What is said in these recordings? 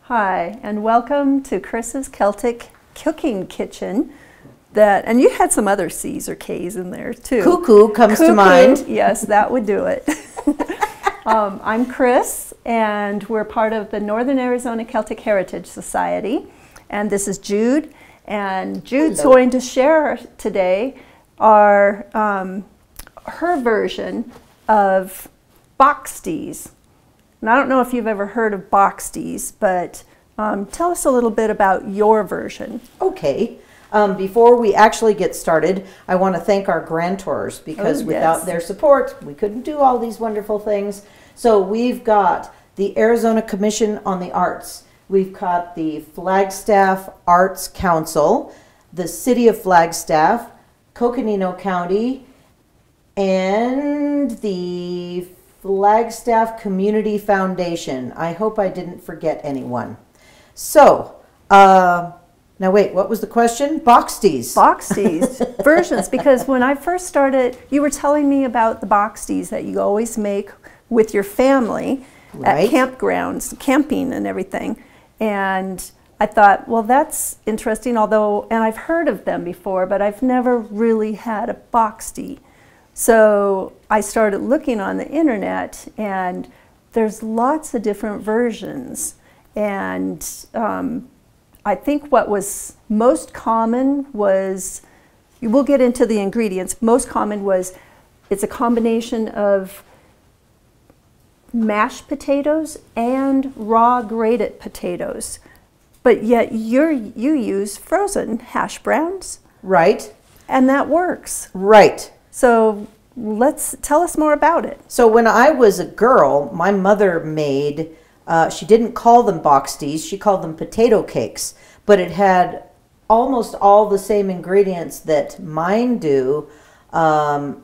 Hi, and welcome to Kris's Celtic Cooking Kitchen. And you had some other C's or K's in there too. Cuckoo comes to mind. Yes, that would do it. I'm Kris, and we're part of the Northern Arizona Celtic Heritage Society. And this is Jude, and Jude's going to share today her version of Boxties. And I don't know if you've ever heard of Boxties, but tell us a little bit about your version. Okay. Before we actually get started, I want to thank our grantors because without their support, we couldn't do all these wonderful things. So we've got the Arizona Commission on the Arts. We've got the Flagstaff Arts Council, the City of Flagstaff, Coconino County, and the Flagstaff Community Foundation. I hope I didn't forget anyone. So, now wait, what was the question? Boxties. Boxties, versions, because when I first started, you were telling me about the Boxties that you always make with your family at campgrounds, camping and everything. And I thought, well, that's interesting, and I've heard of them before, but I've never really had a Boxty. So I started looking on the internet, and there's lots of different versions. And I think what was most common was, we'll get into the ingredients, most common was it's a combination of mashed potatoes and raw grated potatoes. But yet you use frozen hash browns. Right. And that works. Right. So tell us more about it. So when I was a girl, my mother made, she didn't call them Boxties, she called them potato cakes, but it had almost all the same ingredients that mine do,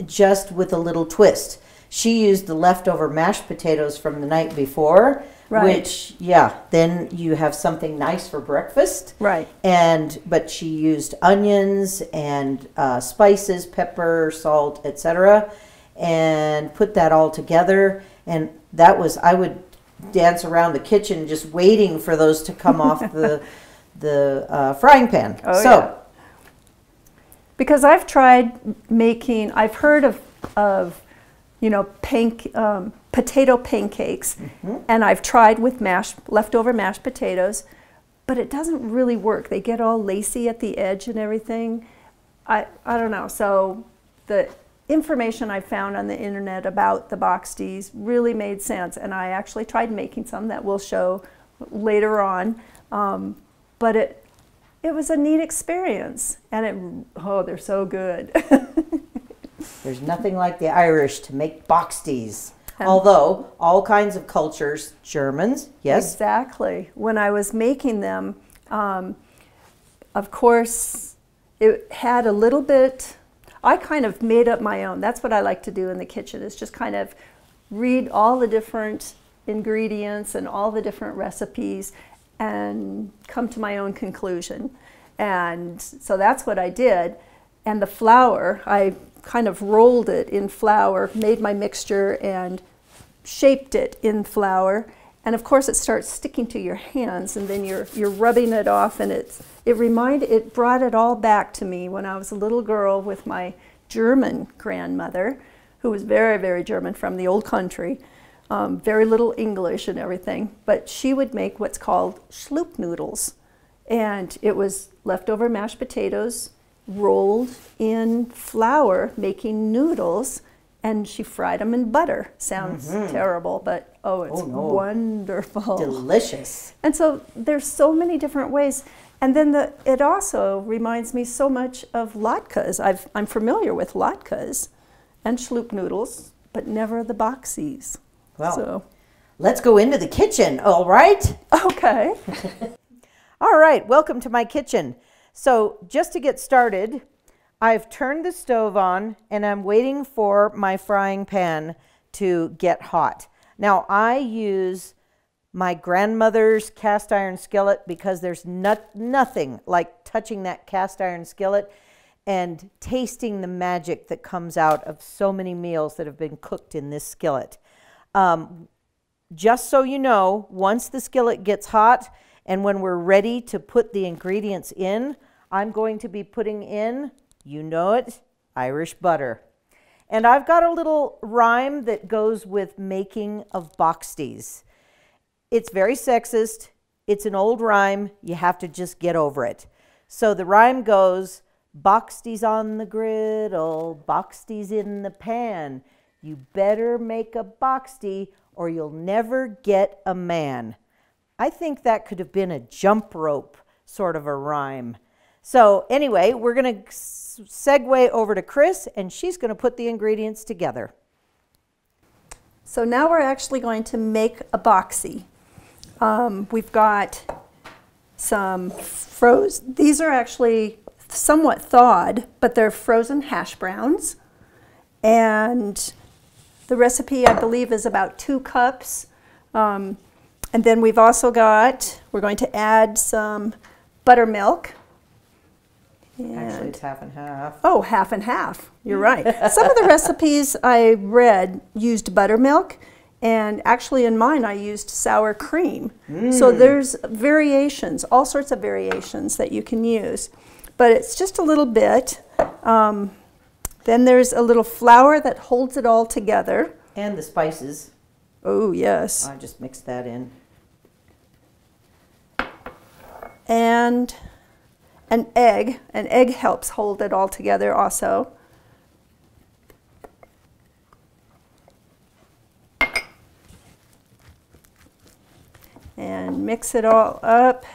just with a little twist. She used the leftover mashed potatoes from the night before, which, then you have something nice for breakfast. Right. But she used onions and spices, pepper, salt, etc., and put that all together. And that was, I would dance around the kitchen just waiting for those to come off the frying pan. Because I've tried making, I've heard of potato pancakes, and I've tried with leftover mashed potatoes, but it doesn't really work. They get all lacy at the edge and everything. I don't know. So the information I found on the internet about the Boxties really made sense, and I actually tried making some that we'll show later on. But it was a neat experience, and they're so good. There's nothing like the Irish to make Boxties. Although, all kinds of cultures, Germans, yes? Exactly. When I was making them, of course, it had a little bit, I kind of made up my own. That's what I like to do in the kitchen, is just kind of read all the different ingredients and all the different recipes and come to my own conclusion. And so that's what I did. And the flour, I kind of rolled it in flour, made my mixture and shaped it in flour, and of course it starts sticking to your hands, and then you're rubbing it off, and it brought it all back to me when I was a little girl with my German grandmother, who was very, very German, from the old country, very little English and everything, but she would make what's called sloop noodles, and it was leftover mashed potatoes rolled in flour, making noodles, and she fried them in butter. Sounds terrible, but it's wonderful. Delicious. And so there's so many different ways. And then it also reminds me so much of latkes. I'm familiar with latkes and sloop noodles, but never the Boxties. Well, let's go into the kitchen, all right? Okay. All right, welcome to my kitchen. So just to get started, I've turned the stove on and I'm waiting for my frying pan to get hot. Now I use my grandmother's cast iron skillet because there's nothing like touching that cast iron skillet and tasting the magic that comes out of so many meals that have been cooked in this skillet. Just so you know, once the skillet gets hot, And when we're ready to put the ingredients in, I'm going to be putting in, you know it, Irish butter. And I've got a little rhyme that goes with making of Boxties. It's very sexist. It's an old rhyme. You have to just get over it. So the rhyme goes, Boxties on the griddle, Boxties in the pan. You better make a Boxty or you'll never get a man. I think that could have been a jump rope sort of a rhyme. So anyway, we're going to segue over to Kris, and she's going to put the ingredients together. So now we're actually going to make a Boxty. We've got some frozen, these are actually somewhat thawed, but they're frozen hash browns. And the recipe, I believe, is about 2 cups. And then we've also got, we're going to add some buttermilk. Actually, it's half and half. Oh, half and half. You're right. Some of the recipes I read used buttermilk, and actually in mine I used sour cream. So there's variations, all sorts of variations that you can use. But it's just a little bit. Then there's a little flour that holds it all together. And the spices. Oh, yes. I just mixed that in. And an egg. An egg helps hold it all together also. And mix it all up.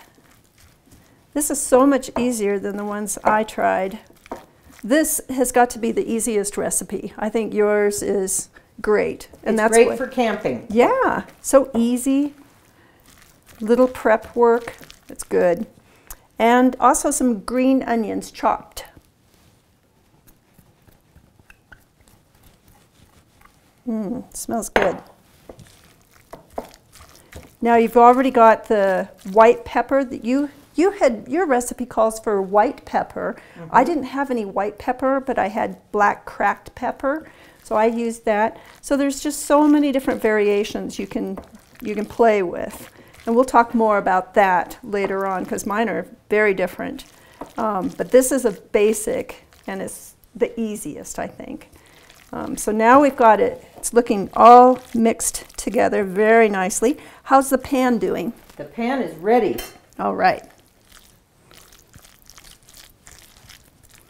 This is so much easier than the ones I tried. This has got to be the easiest recipe. I think yours is great. And that's great for camping. Yeah, so easy. Little prep work. It's good. And also some green onions chopped. Smells good. Now you've already got the white pepper that you had, your recipe calls for white pepper. I didn't have any white pepper, but I had black cracked pepper, so I used that. So there's just so many different variations you can play with. And we'll talk more about that later on because mine are very different. But this is a basic and it's the easiest, I think. So now we've got it. It's looking all mixed together very nicely. How's the pan doing? The pan is ready. All right.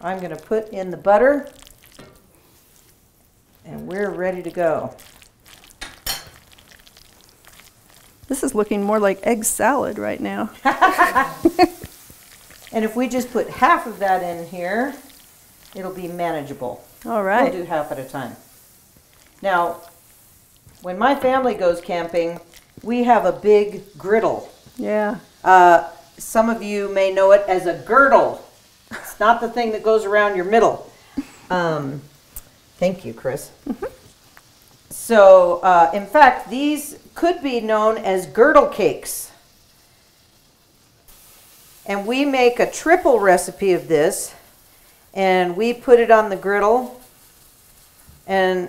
I'm going to put in the butter and we're ready to go. This is looking more like egg salad right now. And if we just put half of that in here, it'll be manageable. All right. We'll do half at a time. Now, when my family goes camping, we have a big griddle. Yeah. Some of you may know it as a girdle. It's not the thing that goes around your middle. Thank you, Kris. So, in fact, these could be known as girdle cakes. And we make a triple recipe of this, and we put it on the griddle, and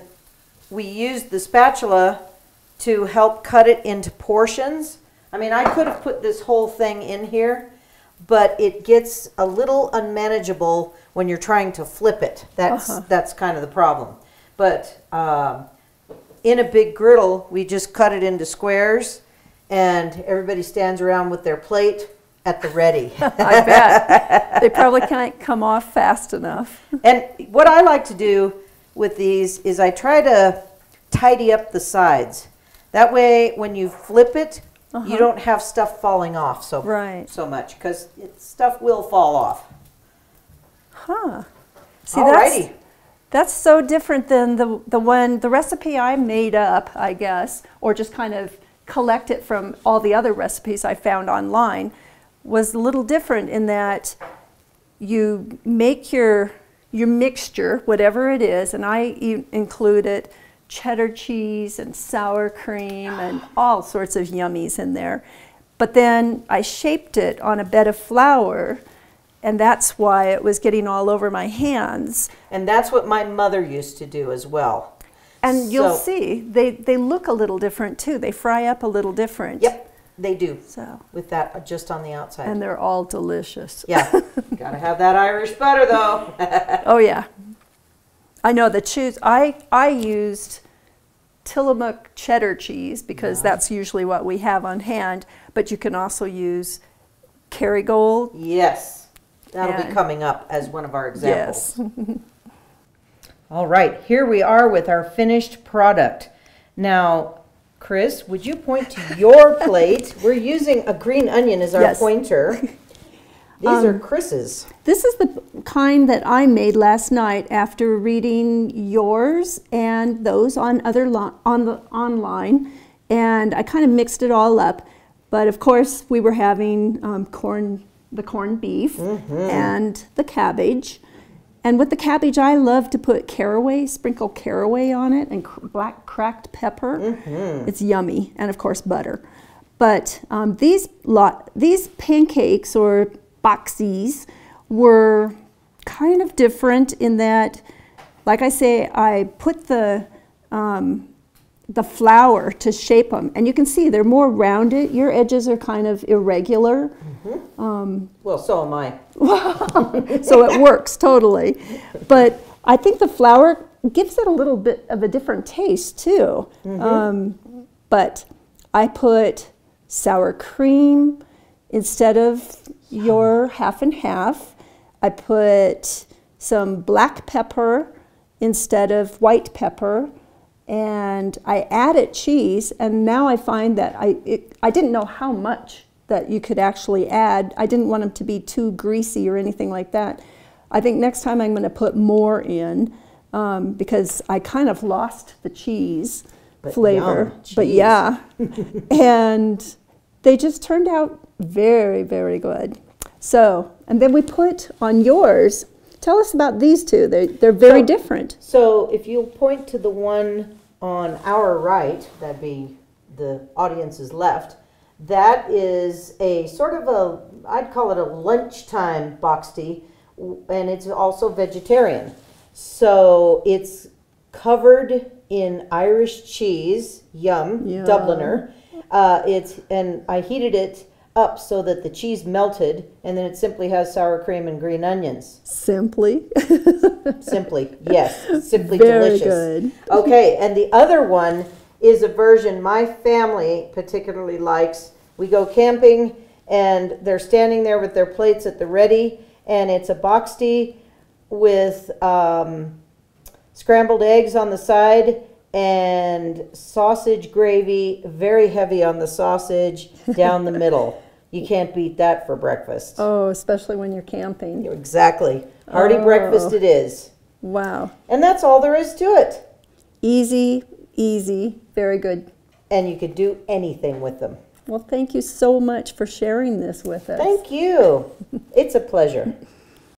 we use the spatula to help cut it into portions. I mean, I could have put this whole thing in here, but it gets a little unmanageable when you're trying to flip it. That's kind of the problem. But in a big griddle, we just cut it into squares, and everybody stands around with their plate at the ready. I bet. They probably can't come off fast enough. And what I like to do with these is I try to tidy up the sides. That way, when you flip it, you don't have stuff falling off so much, because stuff will fall off. See, that's so different than the recipe I made up, I guess, or just kind of collect it from all the other recipes I found online, was a little different in that you make your mixture, whatever it is, and I included cheddar cheese and sour cream and all sorts of yummies in there. But then I shaped it on a bed of flour, and that's why it was getting all over my hands. And that's what my mother used to do as well. And you'll see, they look a little different too. They fry up a little different. Yep. They do. So with that just on the outside. and they're all delicious. Yeah. Gotta have that Irish butter though. Oh yeah. I know the cheese. I used Tillamook cheddar cheese because that's usually what we have on hand. But you can also use Kerrygold. Yes. That'll be coming up as one of our examples. Yes. All right, here we are with our finished product. Now, Kris, would you point to your plate? We're using a green onion as our pointer. These are Kris's. This is the kind that I made last night after reading yours and those on online, and I kind of mixed it all up. But of course, we were having the corned beef and the cabbage. And with the cabbage, I love to put sprinkle caraway on it, and black cracked pepper. It's yummy, and of course butter. But these pancakes or Boxties were kind of different in that, like I say, I put the flour to shape them, and you can see they're more rounded. Your edges are kind of irregular. Well, so am I. So it works totally. But I think the flour gives it a little bit of a different taste too. But I put sour cream instead of your half and half. I put some black pepper instead of white pepper. And I added cheese, and now I find that I didn't know how much that you could actually add. I didn't want them to be too greasy or anything like that. I think next time I'm going to put more in because I kind of lost the cheese flavor. But yeah, and they just turned out very, very good. So, and then we put on yours. Tell us about these two. They're very different. So if you'll point to the one on our right, that'd be the audience's left, that is a sort of I'd call it a lunchtime Boxty, and it's also vegetarian. So it's covered in Irish cheese, yum. Dubliner. And I heated it up so that the cheese melted, and then it simply has sour cream and green onions. Simply? Simply, yes. Simply Very delicious. Good. Okay, and the other one is a version my family particularly likes. We go camping, and they're standing there with their plates at the ready, and it's a Boxty with scrambled eggs on the side and sausage gravy, very heavy on the sausage, down the middle. You can't beat that for breakfast. Oh, especially when you're camping. Exactly. Hearty breakfast it is. Wow. And that's all there is to it. Easy, easy, very good. And you could do anything with them. Well, thank you so much for sharing this with us. Thank you. It's a pleasure.